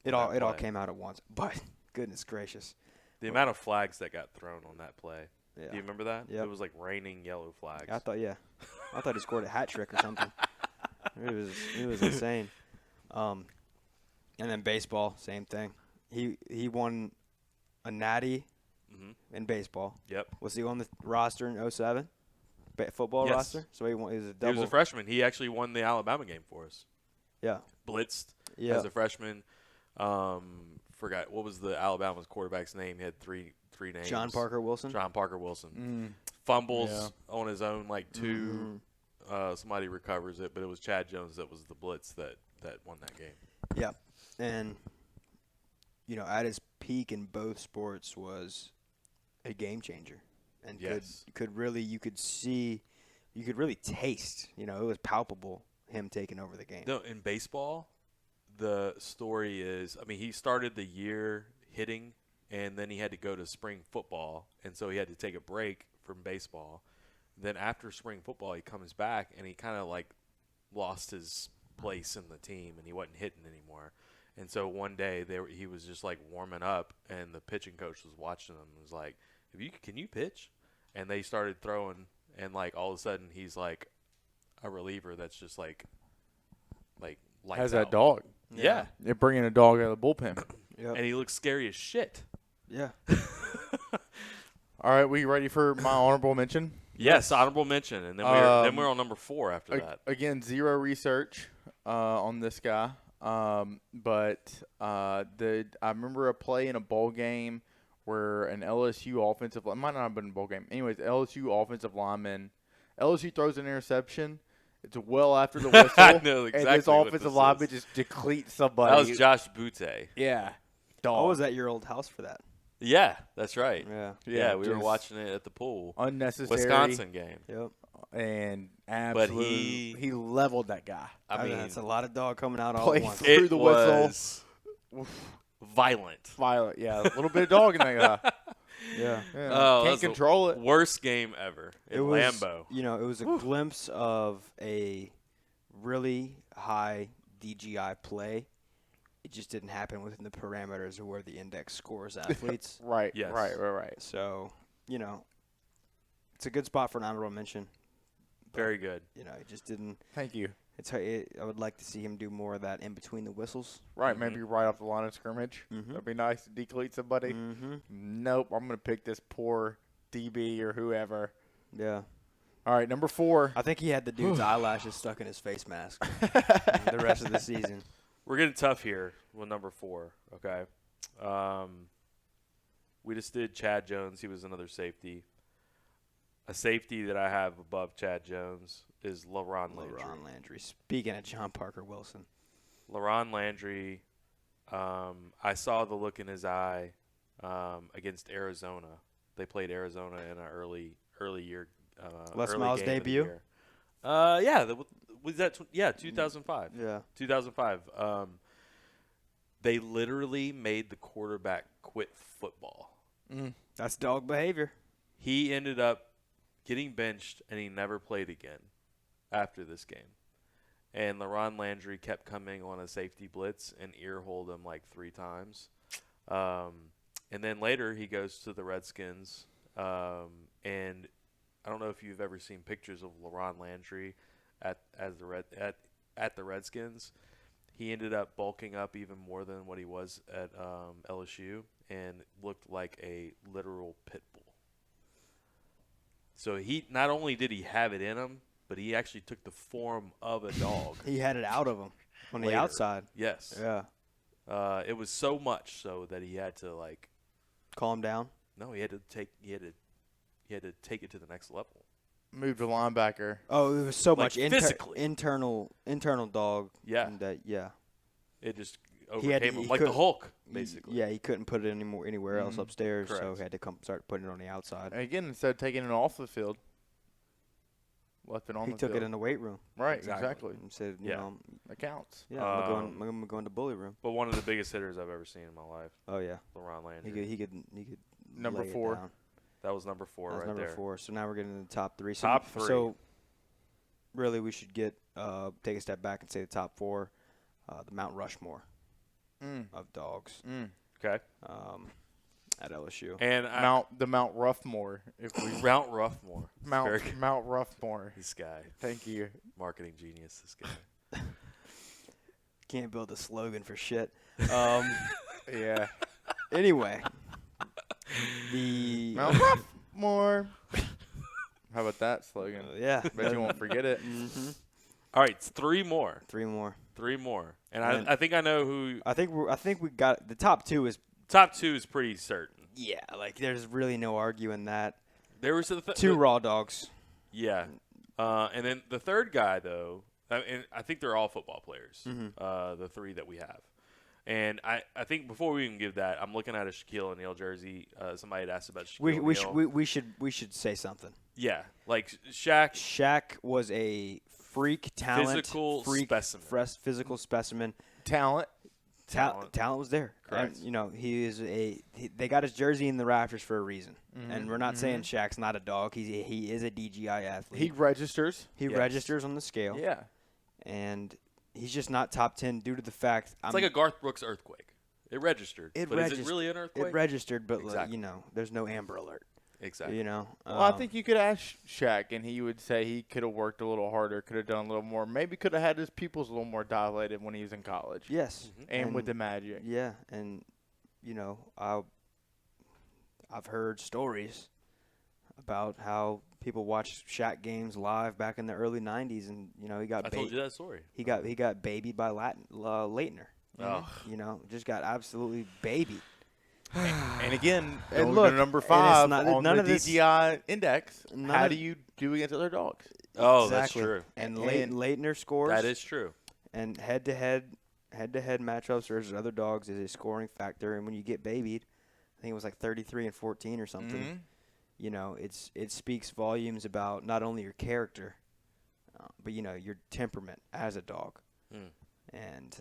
It all came out at once. But goodness gracious, the amount of flags that got thrown on that play. Yeah. Do you remember that? Yep. It was like raining yellow flags. I thought he scored a hat trick or something. It was insane. And then baseball, same thing. He won a natty in baseball. Yep. Was he on the roster in 2007? Football Yes. roster? So he was a double. He was a freshman. He actually won the Alabama game for us. Yeah. Blitzed Yeah. as a freshman. Forgot what was the Alabama's quarterback's name. He had three names. John Parker Wilson. Fumbles on his own, like 2. Somebody recovers it, but it was Chad Jones that was the blitz that won that game. Yeah. And, at his peak in both sports was a game changer. And yes. you could really taste, it was palpable, him taking over the game. No, in baseball, the story is, he started the year hitting, and then he had to go to spring football, and so he had to take a break from baseball. Then after spring football, he comes back, and he kind of lost his place in the team, and he wasn't hitting anymore. And so one day he was just warming up, and the pitching coach was watching him and was like, "Can you pitch?" And they started throwing, and all of a sudden he's like a reliever that's just lights has that out. dog. Yeah. They're bringing a dog out of the bullpen. Yep. And he looks scary as shit. Yeah. All right, we ready for my honorable mention? Yes, honorable mention, and then we're on number 4 after that. Again, zero research on this guy, but I remember a play in a bowl game where an LSU offensive – might not have been a bowl game. Anyways, LSU offensive lineman – LSU throws an interception. It's well after the whistle. I know exactly and this what offensive this lineman is. just decleats somebody. That was Josh Butte. Yeah. I was at your old house for that. Yeah, that's right. Yeah. We were watching it at the pool. Unnecessary. Wisconsin game. Yep. And absolutely, he leveled that guy. I mean, that's a lot of dog coming out all at once. Through the was whistle. Violent. Yeah. A little bit of dog in that guy. Yeah. Can't control it. Worst game ever in Lambeau. It was a glimpse of a really high DGI play. It just didn't happen within the parameters of where the index scores athletes. Right. Yes. Right. So, it's a good spot for an honorable mention. Very good. It just didn't. Thank you. I would like to see him do more of that in between the whistles. Right, maybe right off the line of scrimmage. Mm-hmm. That'd be nice to decleat somebody. Mm-hmm. Nope, I'm going to pick this poor DB or whoever. Yeah. All right, number 4. I think he had the dude's eyelashes stuck in his face mask the rest of the season. We're getting tough here with number 4, okay? We just did Chad Jones. He was another safety. A safety that I have above Chad Jones is LaRon Landry. Speaking of John Parker Wilson. LaRon Landry, I saw the look in his eye against Arizona. They played Arizona in an early year. Les early Miles' game of the debut? year. Was that 2005. Yeah. 2005. They literally made the quarterback quit football. That's dog behavior. He ended up getting benched, and he never played again after this game. And LaRon Landry kept coming on a safety blitz and ear-holed him like 3 times. And then later he goes to the Redskins. And I don't know if you've ever seen pictures of LaRon Landry at the Redskins. He ended up bulking up even more than what he was at LSU and looked like a literal pit bull. So he not only did he have it in him, but he actually took the form of a dog. He had it out of him on the outside. Yes. Yeah. It was so much so that he had to calm down. No, he had to take it to the next level. Move to linebacker. Oh, it was so much physically. internal dog. Yeah. It just overcame him like the Hulk, basically. Yeah, he couldn't put it anywhere else upstairs, Correct. so he had to start putting it on the outside. Again, instead of taking it off the field, left it on the field. He took it in the weight room. Right, exactly. And said, that counts. Yeah, I'm gonna go in the bully room. But one of the biggest hitters I've ever seen in my life. Oh yeah, LaRon Landry. He could Number lay it 4. down. That was number 4 That was right number there. 4. So now we're getting to the top 3. Top 3. So really, we should take a step back and say the top 4, the Mount Rushmore of dogs. Okay. At LSU. And Mount Roughmore. Mount Roughmore. Mount Roughmore. This guy. Thank you. Marketing genius, this guy. Can't build a slogan for shit. Yeah. Anyway. The Mount Roughmore. How about that slogan? Yeah. Bet you won't forget it. All right, it's 3 more. 3 more. 3 more. And I think I know who. I think we got the top 2 is. Top 2 is pretty certain. Yeah, there's really no arguing that. There was 2 raw dogs. Yeah. And then the third guy, though, and I think they're all football players, the 3 that we have. And I think before we even give that, I'm looking at a Shaquille O'Neal jersey. Somebody had asked about Shaquille O'Neal. We should say something. Yeah, like Shaq. Shaq was a freak talent, physical specimen. Talent was there. Correct. And, they got his jersey in the rafters for a reason. And we're not saying Shaq's not a dog. He is a DGI athlete. He registers. He registers on the scale. Yeah. And he's just not top 10 due to the fact it's like a Garth Brooks earthquake. It registered. Is it really an earthquake? It registered, but exactly. There's no Amber Alert. Exactly. Well, I think you could ask Shaq, and he would say he could have worked a little harder, could have done a little more, maybe could have had his pupils a little more dilated when he was in college. Yes. And with the Magic. Yeah, and I've heard stories about how people watched Shaq games live back in the early '90s, and he got. I told you that story. He got babied by Leitner. Oh. Just got absolutely babied. And again, look, number 5 not, on none the of this, DGI index. How of, do you do against other dogs? Oh, exactly. That's true. And Leitner scores. That is true. And head-to-head matchups versus other dogs is a scoring factor. And when you get babied, I think it was like 33 and 14 or something. It speaks volumes about not only your character, but your temperament as a dog. And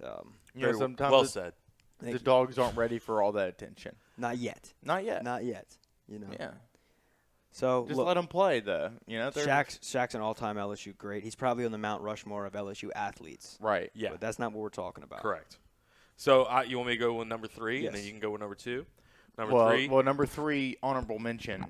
sometimes well said. The dogs aren't ready for all that attention. Not yet. Not yet. Yeah. So just let them play, though. Shaq's an all-time LSU great. He's probably on the Mount Rushmore of LSU athletes. Right. Yeah. But that's not what we're talking about. Correct. So you want me to go with number 3, yes. and then you can go with number 2? Number 3, honorable mention.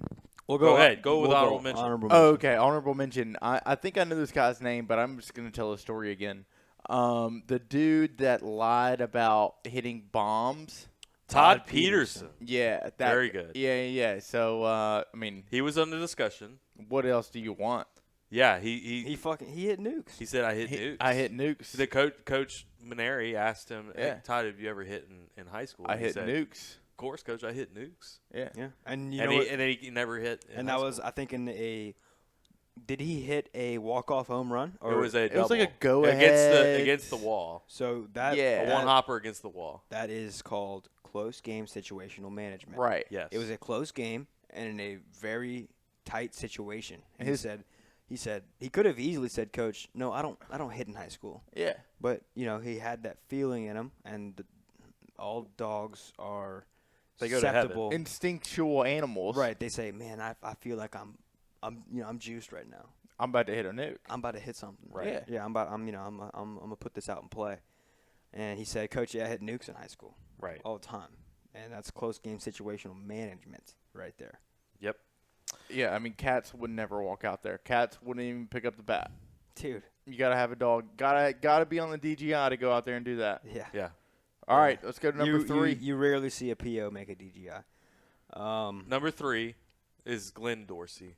We'll go ahead. Go with honorable mention. Okay, honorable mention. I think I know this guy's name, but I'm just going to tell the story again. The dude that lied about hitting bombs. Todd Peterson. Yeah. Very good. Yeah. So, he was under discussion. What else do you want? Yeah, he hit nukes. He said I hit nukes. I hit nukes. The Coach Maneri asked him, hey, Yeah. Todd, have you ever hit in high school? I And he hit said, nukes. Of course, Coach, I hit nukes. Yeah. Yeah, and And then he never hit. And that was, I think, did he hit a walk-off home run? Or It was a double. It was like a go-ahead. against the wall. So that Yeah. A one-hopper against the wall. that is called close game situational management. Right. Yes. It was a close game and in a very tight situation. And he said he could have easily said, Coach, no, I don't hit in high school. Yeah. But he had that feeling in him, and all dogs are They go to heaven. susceptible. Instinctual animals. Right. They say, man, I feel like I'm juiced right now. I'm about to hit a nuke. I'm about to hit something. Right. Yeah. I'm gonna put this out and play. And he said, Coach, I hit nukes in high school. Right. All the time. And that's close game situational management right there. Yep. Yeah, I mean, cats would never walk out there. Cats wouldn't even pick up the bat. Dude. You gotta have a dog. Gotta be on the DGI to go out there and do that. Yeah. Yeah. All right, let's go to number 3. You rarely see a PO make a DGI. Number 3 is Glenn Dorsey.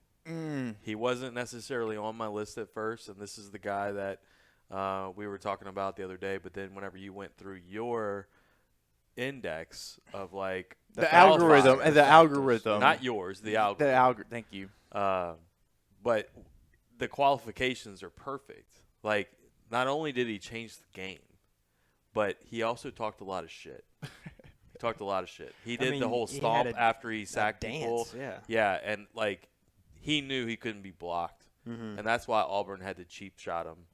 He wasn't necessarily on my list at first, and this is the guy that we were talking about the other day. But then whenever you went through your index of like The algorithm. not yours, the algorithm. The algorithm. Thank you. But the qualifications are perfect. Like, not only did he change the game, but he also talked a lot of shit. He did the whole stomp after he sacked people. Yeah. Yeah, and like he knew he couldn't be blocked, and that's why Auburn had to cheap shot him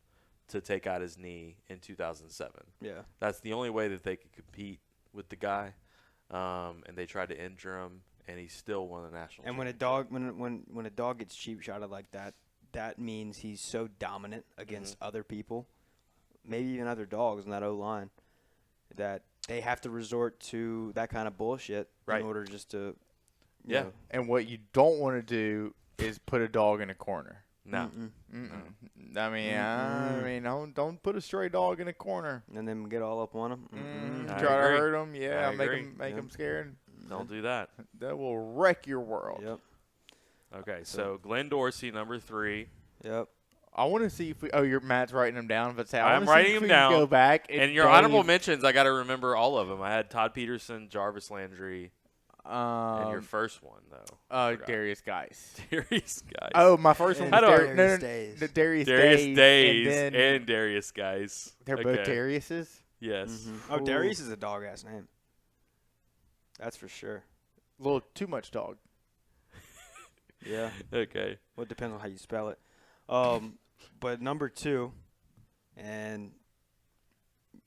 to take out his knee in 2007. Yeah. That's the only way that they could compete with the guy, and they tried to injure him, and he still won the national. And when a dog when a dog gets cheap shotted like that, that means he's so dominant against other people, maybe even other dogs in that O-line, that they have to resort to that kind of bullshit in order just to you know. And what you don't want to do is put a dog in a corner. No. I mean, don't put a stray dog in a corner. And then get all up on him. I Try to agree. hurt him. Yeah, I make agree. him scared. Don't do that. That will wreck your world. Yep. Okay, so Glenn Dorsey, number 3. Yep. I want to see if we. Oh, Matt's writing them down. But I'm writing them down. Go back And your honorable mentions, I got to remember all of them. I had Todd Peterson, Jarvis Landry, and your first one though. Darius Geis. Darius Guys. Oh, my first one was Darius Days. Darius Days and and Darius Guys. they're both Dariuses. Yes. Oh, Darius is a dog ass name. That's for sure. A little too much dog. Yeah. Okay. Well, it depends on how you spell it. But number 2, and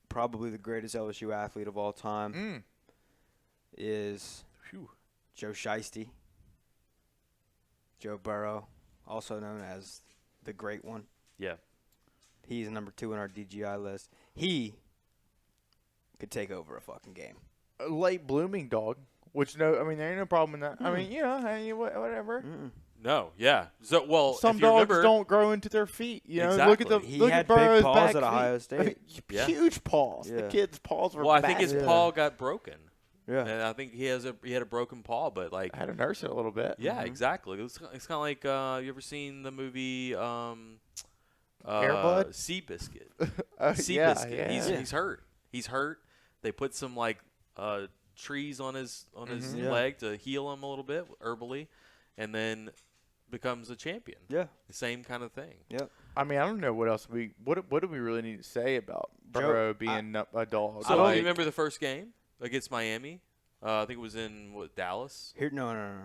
probably the greatest LSU athlete of all time, is Joe Shiesty. Joe Burrow, also known as the Great One. Yeah. He's number 2 on our DGI list. He could take over a fucking game. A late blooming dog. Which there ain't no problem in that. I mean, whatever. No. Yeah. So Some if you dogs remember, don't grow into their feet. You know, Exactly. look Had at Burrow's big paws back at Ohio feet. State. I mean, Yeah. huge paws. Yeah. The kid's paws were. Well, I think his massive. paw got broken. Yeah. And I think he had a broken paw, but like I had to nurse it a little bit. yeah, exactly. It's kind of like you ever seen the movie Airbud? Seabiscuit? Yeah, Seabiscuit. yeah. He's hurt. He's hurt. They put some like trees on his Yeah. leg to heal him a little bit herbally, and then becomes a champion. Yeah. The same kind of thing. Yep. I mean, I don't know what else what do we really need to say about Burrow being a dog? So do you remember the first game against Miami? I think it was in Dallas. No.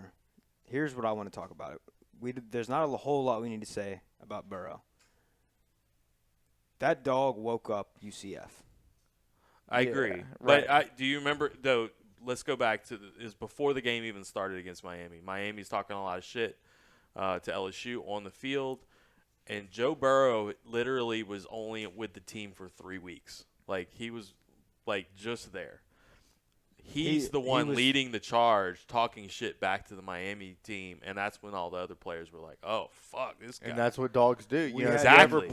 Here's what I want to talk about. There's not a whole lot we need to say about Burrow. That dog woke up UCF. I agree. right. But do you remember, though, let's go back to is before the game even started against Miami. Miami's talking a lot of shit to LSU on the field. And Joe Burrow literally was only with the team for 3 weeks. Like, he was, like, just there. He's the one leading the charge, talking shit back to the Miami team, and that's when all the other players were like, "Oh fuck, this guy." And that's what dogs do. You know, exactly.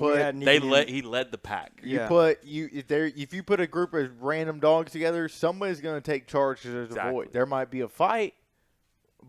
He led the pack. If you put a group of random dogs together, somebody's going to take charge because there's a void. There might be a fight,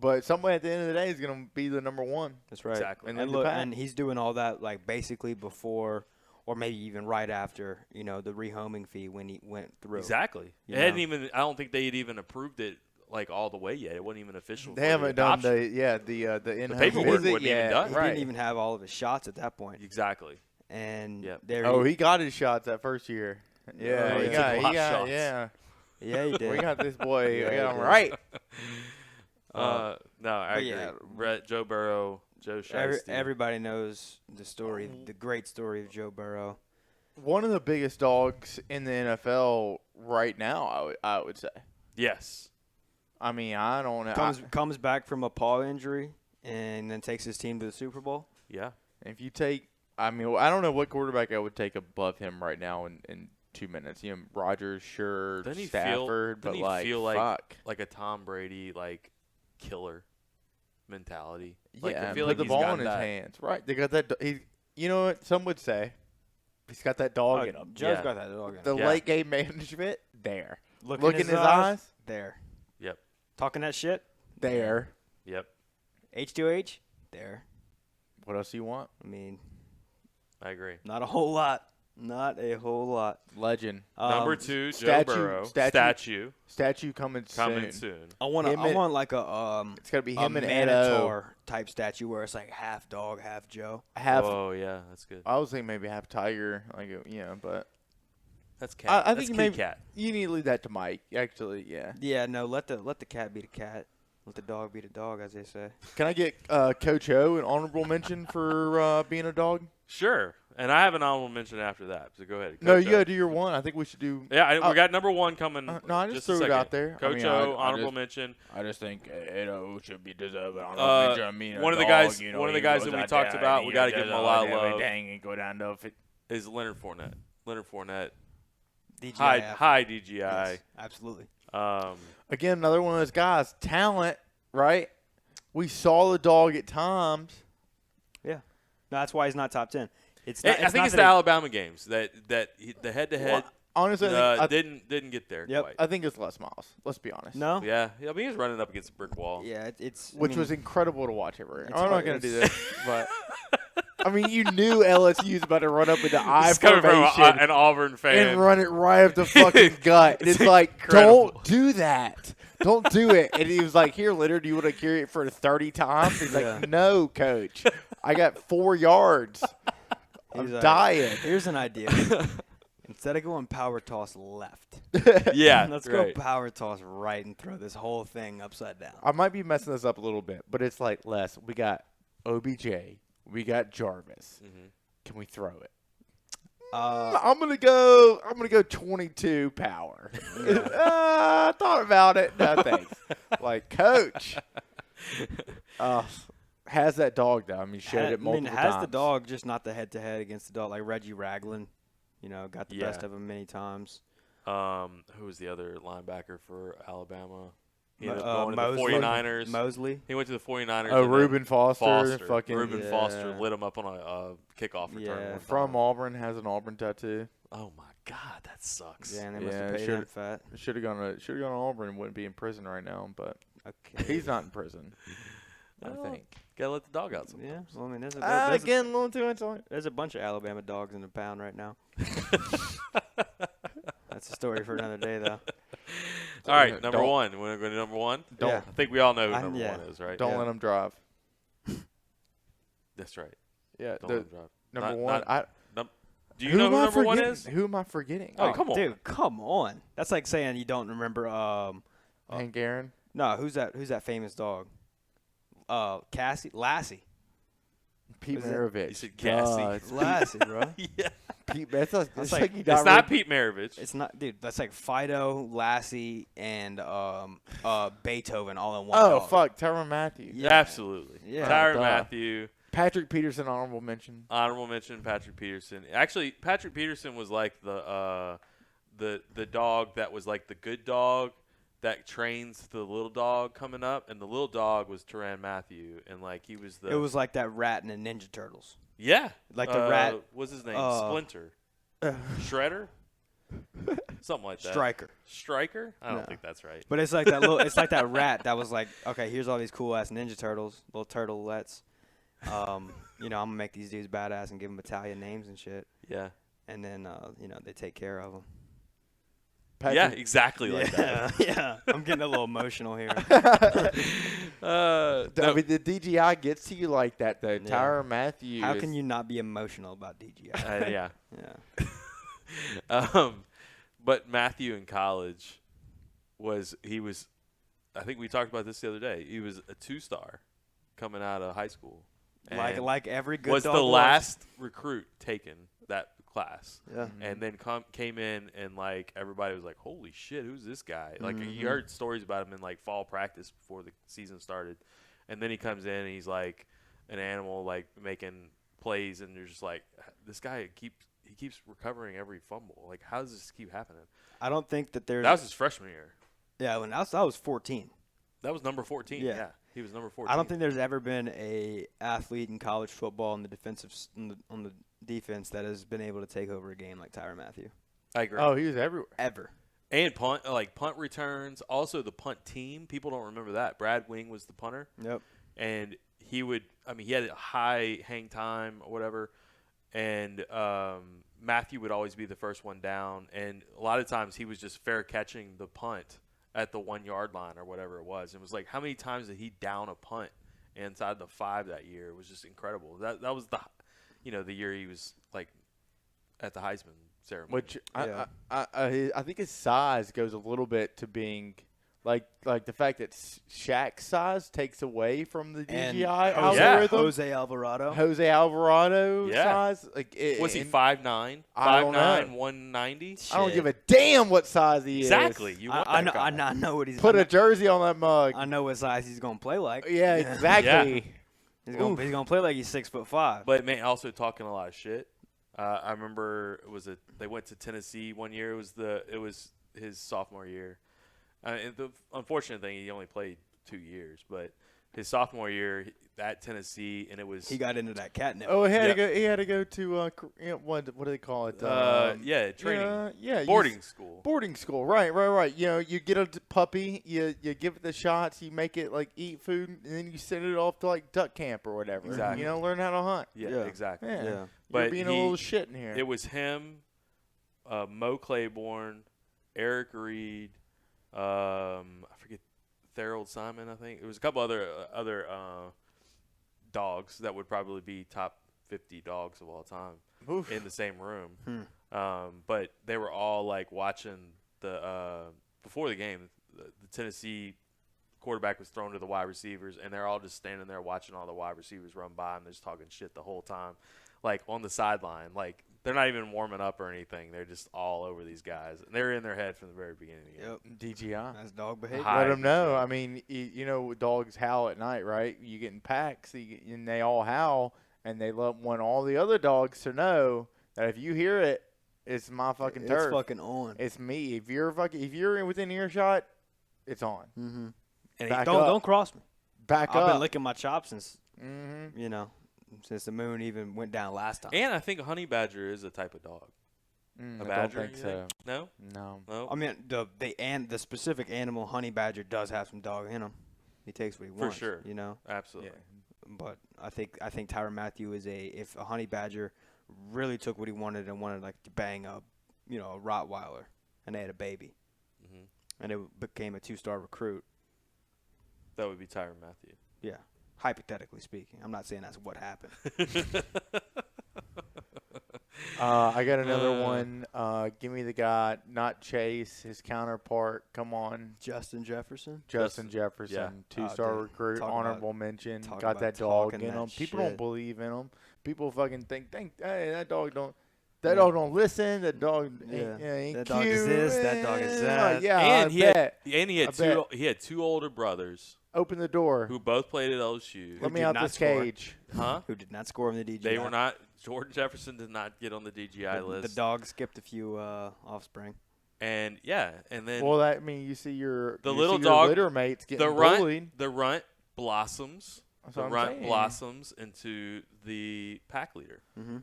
But somebody at the end of the day is going to be the number one. That's right. Exactly. And look, and he's doing all that like basically before, or maybe even right after, the rehoming fee when he went through. Exactly. It hadn't even. I don't think they had even approved it like all the way yet. It wasn't even official. They haven't done the paperwork wasn't even done. He didn't even have all of his shots at that point. Exactly. And he got his shots that first year. Yeah, he got shots. Yeah, he did. We got this boy. We got him right. No, I agree. Yeah. Joe Burrow, Joe Shiesty. Everybody knows the story, the great story of Joe Burrow. One of the biggest dogs in the NFL right now, I would say. Yes. I mean, I don't know. Comes back from a paw injury and then takes his team to the Super Bowl. Yeah. If you take, I don't know what quarterback I would take above him right now in 2 minutes. Rodgers, sure, Stafford, but feel fuck. like a Tom Brady killer mentality. Yeah, I feel put like the ball in his hands. Right. They got that. You know what? Some would say he's got that dog in him. Joe's got that dog in him. The late game management there. Look in his eyes there. Yep. Talking that shit there. Yep. H2H there. What else do you want? I mean, I agree. Not a whole lot. Not a whole lot. Legend. Number 2, Joe Burrow. Statue coming soon. I want like a it's gotta be him and Minotaur type statue where it's like half dog, half Joe. Oh yeah, that's good. I was thinking maybe half tiger, but that's cat. I think maybe cat. You need to leave that to Mike. Actually, yeah. Yeah, no, let the cat be the cat. Let the dog be the dog, as they say. Can I get Coach O an honorable mention for being a dog? Sure. And I have an honorable mention after that, so go ahead. No, you got to do your one. I think we should do. Yeah, we got number 1 coming. No, I just threw it out there. Coach O, honorable mention. I just think should be deserved. Honorable mention. One of the guys that we talked about, we got to give him a lot of love. And go down to is Leonard Fournette. Leonard Fournette. DGI. High DGI. Yes, absolutely. Again, another one of those guys. Talent, right? We saw the dog at times. Yeah. No, that's why he's not top 10. I think it's the Alabama games that the head-to-head honestly didn't get there quite. I think it's Les Miles. Let's be honest. No? Yeah. I mean, he was running up against a brick wall. Yeah, which was incredible to watch everywhere. I'm not going to do this, but I mean, you knew LSU was about to run up into I formation from an Auburn fan and run it right up the fucking gut. And it's like, incredible. Don't do that. Don't do it. And he was like, here, Leonard, do you want to carry it for 30 times? He's like, no, coach. I got 4 yards. I'm dying. Here's an idea. Instead of going power toss left, let's go power toss right and throw this whole thing upside down. I might be messing this up a little bit, but it's like, Les, we got OBJ, we got Jarvis. Mm-hmm. Can we throw it? I'm gonna go 22 power. I thought about it. No thanks. Like, coach. Has that dog though? I mean, showed it multiple times. Has the dog, just not the head-to-head against the dog. Like Reggie Ragland, got the best of him many times. Who was the other linebacker for Alabama? He ended up going to the 49ers. Mosley. He went to the 49ers. Oh, Reuben Foster. Reuben Foster lit him up on a kickoff return. Yeah, from Auburn, has an Auburn tattoo. Oh my God, that sucks. Yeah, and they must have paid him fat. Should have gone to Auburn and wouldn't be in prison right now, but he's not in prison. I think. Gotta let the dog out sometimes. Yeah, well, I mean, a little too much on it. There's a bunch of Alabama dogs in the pound right now. That's a story for another day, though. All right, number 1. You want to go to number 1? Yeah. I think we all know who number 1 is, right? Don't let him drive. That's right. Yeah, don't let him drive. Number 1. Do you know who number 1 is? Who am I forgetting? Oh, come on. Dude, come on. That's like saying you don't remember Hank Aaron? No, who's that famous dog? Lassie. Pete Maravich. You said Cassie. Lassie, bro. Yeah. Pete, it's not Pete Maravich. It's not, dude. That's like Fido, Lassie, and Beethoven all in one. Oh, dog. fuck, Tyrann Matthew. Yeah. Absolutely. Yeah. Tyrann Matthew. Patrick Peterson, honorable mention. Patrick Peterson. Actually, Patrick Peterson was like the dog that was like the good dog that trains the little dog coming up, and the little dog was Tyrann Matthew, and like he was the. It was like that rat in the Ninja Turtles. Yeah, like the rat. What's his name? Splinter. Shredder. Something like that. Striker. I don't think that's right. But it's like that little. It's like that rat that was like, okay, here's all these cool ass Ninja Turtles, little turtlets. I'm gonna make these dudes badass and give them Italian names and shit. Yeah. And then they take care of them. Yeah, exactly like that. Yeah, I'm getting a little emotional here. I mean, the DGI gets to you like that, though. Yeah. Tyrann Matthew. How can you not be emotional about DGI? Yeah. Yeah. But Matthew in college I think we talked about this the other day. He was a 2-star coming out of high school. Like every good was dog the last recruit taken that class. Yeah. And then came in and like everybody was like, holy shit, who's this guy? Like you heard stories about him in like fall practice before the season started. And then he comes in and he's like an animal, like making plays, and you're just like, this guy keeps recovering every fumble. Like, how does this keep happening? I don't think that there's. That was his freshman year. Yeah, when I was 14. That was number 14. Yeah. He was number 14. I don't think there's ever been a athlete in college football on the defense that has been able to take over a game like Tyrann Matthew. I agree. Oh, he was everywhere. Ever. And punt returns. Also, the punt team. People don't remember that. Brad Wing was the punter. Yep. And he had a high hang time or whatever. And Matthew would always be the first one down. And a lot of times he was just fair catching the punt at the 1-yard line or whatever it was. It was like, how many times did he down a punt inside the 5 that year? It was just incredible. That was the year he was like at the Heisman ceremony. Which I think his size goes a little bit to being like the fact that Shaq's size takes away from the DGI algorithm. Jose Alvarado size. Like was he 5'9"? I don't know. 5'9", 190? I don't give a damn what size he is. Exactly. You want that guy. I know what he's. Put a jersey on that mug. I know what size he's gonna play like. Yeah, exactly. He's gonna play like he's 6'5". But man, also talking a lot of shit. I remember they went to Tennessee one year. It was his sophomore year. The unfortunate thing, he only played 2 years, but his sophomore year at Tennessee, and it was he got into that catnip. Oh, he had to go to what do they call it? training. Boarding school. Boarding school, right. You get a puppy, you give it the shots, you make it like eat food, and then you send it off to like duck camp or whatever. Exactly. Learn how to hunt. Yeah. Exactly. Yeah. But you're being a little shit in here. It was him, Mo Claiborne, Eric Reed. I forget, Thorold Simon, I think. There was a couple other dogs that would probably be top 50 dogs of all time in the same room. But they were all like watching before the game, the Tennessee quarterback was thrown to the wide receivers, and they're all just standing there watching all the wide receivers run by, and they're just talking shit the whole time, like on the sideline. Like, they're not even warming up or anything. They're just all over these guys. And they're in their head from the very beginning. DGI. That's dog behavior. Let them know. I mean, dogs howl at night, right? You get in packs, and they all howl, and they want all the other dogs to know that if you hear it, it's my fucking turf. It's fucking on. It's me. If you're within earshot, it's on. Mm-hmm. And Back don't cross me. Back up. I've been licking my chops since Mm-hmm. Since the moon even went down last time. And I think a honey badger is a type of dog. A badger? I don't think so. No? No. I mean, the specific animal honey badger does have some dog in him. He takes what he wants. For sure. Absolutely. Yeah. But I think Tyrann Matthew if a honey badger really took what he wanted and wanted like to bang a Rottweiler, and they had a baby, and it became a 2-star recruit. That would be Tyrann Matthew. Yeah. Hypothetically speaking. I'm not saying that's what happened. I got another one. Give me the guy, not Chase, his counterpart. Come on. Justin Jefferson? Justin Jefferson, 2-star recruit, honorable mention. Got that dog in him. People don't believe in him. People fucking think hey, that dog don't listen. That dog ain't that cute. dog is this, that dog is that. Yeah, and he had two older brothers. Open the door. Who both played at LSU. Let me out this cage. Huh? Who did not score on the DGI. They were not. Jordan Jefferson did not get on the DGI list. The dog skipped a few offspring. And then. Well, you see your little dog litter mates getting bullied. The runt blossoms. That's what I'm saying. Blossoms into the pack leader. Mm-hmm.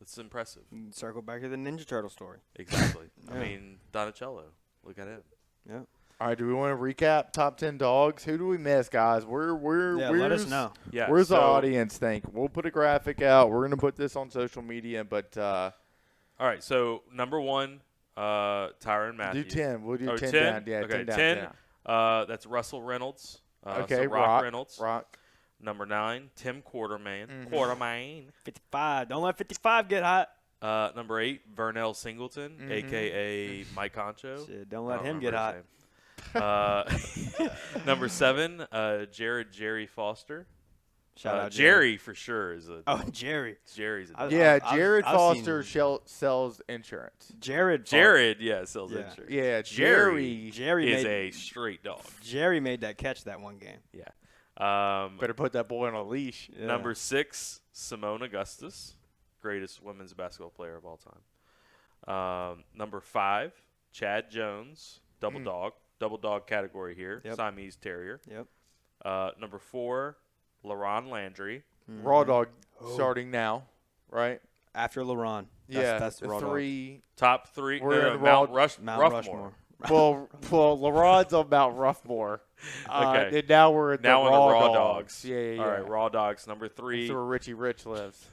It's impressive. Circle back to the Ninja Turtle story. Exactly. Yeah. I mean, Donatello. Look at him. Yeah. All right, do we want to recap top 10 dogs? Who do we miss, guys? Let us know. Yeah. Where's the audience think? We'll put a graphic out. We're going to put this on social media, but all right, so number 1, Tyrann Matthew. do 10. We'll do 10 10 down. Yeah, okay, 10 down. 10. 10. That's Russell Reynolds. Okay, so Rock Reynolds. Rock. Number 9, Tim Quartermain. Mm-hmm. Quartermain. 55. Don't let 55 get hot. Number 8, Vernell Singleton, a.k.a. Mike Concho. Shit, don't let him get hot. Number 7, Jerry Foster. Shout out Jerry for sure is a. Oh, Jerry. Jerry's a. Jared I've Foster seen- sells insurance. Jared, sells Yeah. insurance. Yeah, Jerry Jerry is made, a straight dog. Jerry made that catch that one game. Yeah. Better put that boy on a leash. Yeah. Number 6, Simone Augustus, greatest women's basketball player of all time. Number 5, Chad Jones, double dog category here, Yep. Siamese Terrier. Yep. Number 4, LaRon Landry. Raw dog starting now, right? After LaRon. the That's the raw dog. 3. Top 3. We're in Mount Mount Rushmore. Rushmore. Well, LaRon's on Mount Roughmore. Okay. And now we're at the Now in raw the raw dogs. dogs. Yeah. All right, raw dogs. Number 3. That's where Richie Rich lives.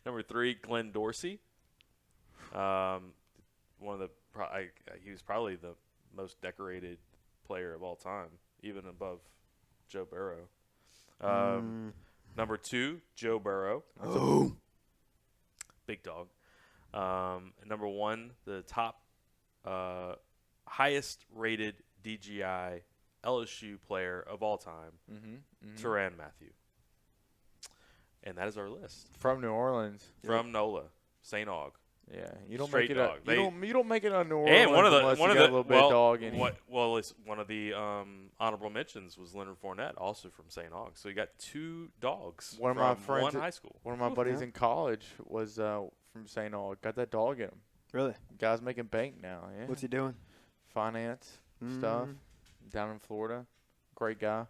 Number 3, Glenn Dorsey. One of the he was probably the most decorated player of all time, even above Joe Burrow. Number 2, Joe Burrow. Oh. Big dog. Number 1, the top highest rated DGI LSU player of all time, Tyrann Matthew. And that is our list. From New Orleans. From NOLA, St. Aug. Yeah, you don't Straight make it. dog. You don't make it on New Orleans And one of unless you got a little bit of dog in you. one of the honorable mentions was Leonard Fournette, also from St. Aug. So you got 2 dogs One of from my friends one at- high school. One of my buddies in college was from St. Aug. Got that dog in him. Really? Guy's making bank now. Yeah. What's he doing? Finance stuff down in Florida. Great guy.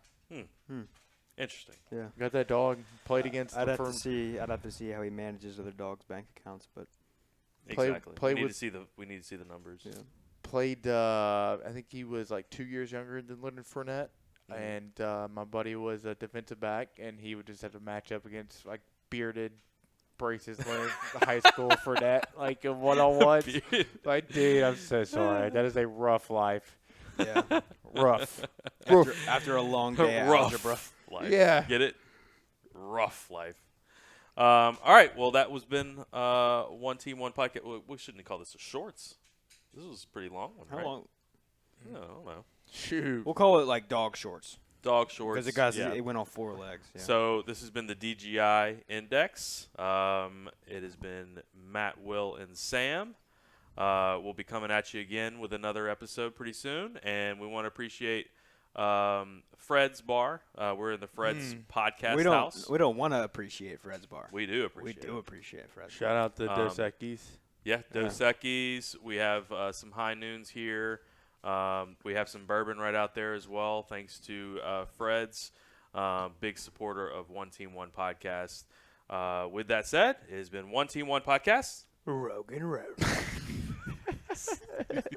Interesting. Yeah. Got that dog. Played against. I'd the have to firm- see. I'd have to see how he manages other dogs' bank accounts, but Exactly. play we need with- to see the numbers. Yeah. Played. I think he was like 2 years younger than Leonard Fournette, and my buddy was a defensive back, and he would just have to match up against like bearded, braces Leonard high school Fournette, like a one-on-one. Like, dude, I'm so sorry. That is a rough life. yeah. Rough. After a long day at Rough algebra. life. Yeah. Get it? Rough life. All right. Well, that was been One Team, One Podcast. We shouldn't call this a shorts. This was a pretty long one, How right? long? No, I don't know. Shoot. We'll call it like dog shorts Dog shorts. because yeah. it went on 4 legs. Yeah. So this has been the DGI Index. It has been Matt, Will, and Sam. We'll be coming at you again with another episode pretty soon, and we want to appreciate Fred's Bar. We're in the Fred's podcast house. We don't want to appreciate Fred's Bar. We do appreciate We do it. appreciate Fred's Shout out to Dos Equis. Yeah, Dos Equis. We have some high noons here. We have some bourbon right out there as well, thanks to Fred's, big supporter of One Team, One Podcast. With that said, it has been One Team, One Podcast. Rogan Road.